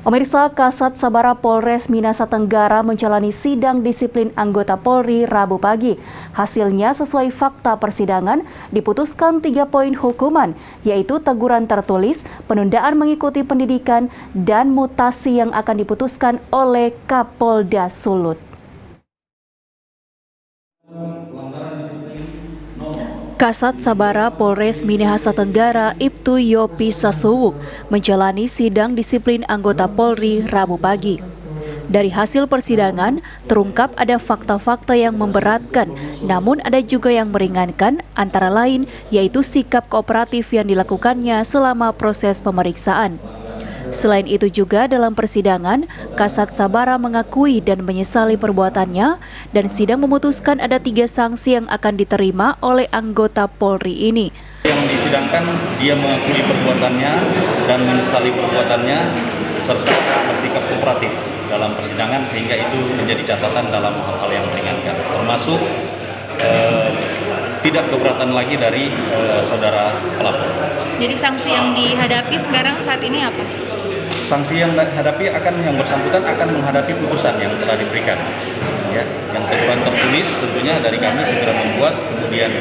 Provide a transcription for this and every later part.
Pemirsa, Kasat Sabara Polres Minahasa Tenggara menjalani sidang disiplin anggota Polri Rabu pagi. Hasilnya sesuai fakta persidangan diputuskan 3 poin hukuman, yaitu teguran tertulis, penundaan mengikuti pendidikan, dan mutasi yang akan diputuskan oleh Kapolda Sulut. Kasat Sabara Polres Minahasa Tenggara Ibtu Yopi Sasuwuk menjalani sidang disiplin anggota Polri Rabu pagi. Dari hasil persidangan, terungkap ada fakta-fakta yang memberatkan, namun ada juga yang meringankan, antara lain yaitu sikap kooperatif yang dilakukannya selama proses pemeriksaan. Selain itu juga dalam persidangan, Kasat Sabara mengakui dan menyesali perbuatannya dan sidang memutuskan ada 3 sanksi yang akan diterima oleh anggota Polri ini. Yang disidangkan dia mengakui perbuatannya dan menyesali perbuatannya serta bersikap kooperatif dalam persidangan sehingga itu menjadi catatan dalam hal-hal yang meringankan, termasuk tidak keberatan lagi dari saudara pelapor. Jadi sanksi yang dihadapi sekarang saat ini apa? Sanksi yang dihadapi yang bersangkutan akan menghadapi putusan yang telah diberikan. Ya, yang teguran tertulis tentunya dari kami segera membuat, kemudian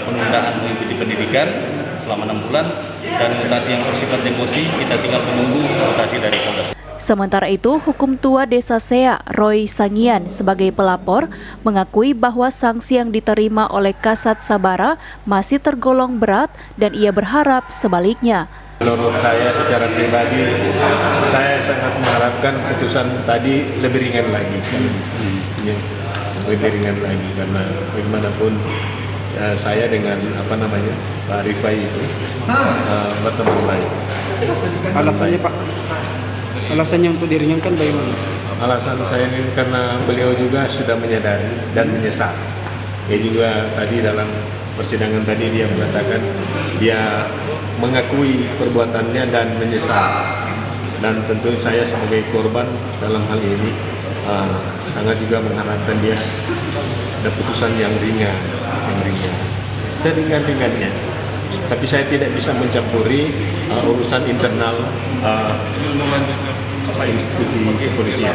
penundaan mengikuti pendidikan selama 6 bulan dan mutasi yang bersifat demosi kita tinggal menunggu mutasi dari Polda. Sementara itu, Hukum Tua Desa Sea, Roy Sangian, sebagai pelapor, mengakui bahwa sanksi yang diterima oleh Kasat Sabara masih tergolong berat dan ia berharap sebaliknya. Menurut saya secara pribadi, saya sangat mengharapkan putusan tadi lebih ringan lagi. Lebih ringan lagi karena bagaimanapun saya dengan Pak Rifai itu berteman baik. Alasannya Pak? Alasannya untuk diringankan bagaimana? Alasan saya ini karena beliau juga sudah menyadari dan menyesal. Dia juga tadi dalam persidangan tadi dia mengatakan dia mengakui perbuatannya dan menyesal. Dan tentu saya sebagai korban dalam hal ini sangat juga mengharapkan dia ada putusan yang ringan, seringan-ringannya. Tapi saya tidak bisa mencampuri urusan internal institusi kepolisian.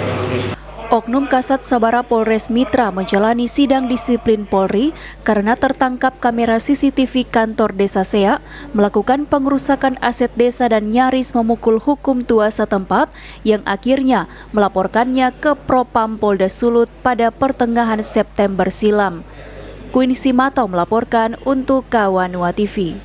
Oknum Kasat Sabara Polres Mitra menjalani sidang disiplin Polri karena tertangkap kamera CCTV kantor Desa Sea melakukan pengerusakan aset desa dan nyaris memukul hukum tua setempat yang akhirnya melaporkannya ke Propam Polda Sulut pada pertengahan September silam. Quincy Matau melaporkan untuk Kawanua TV.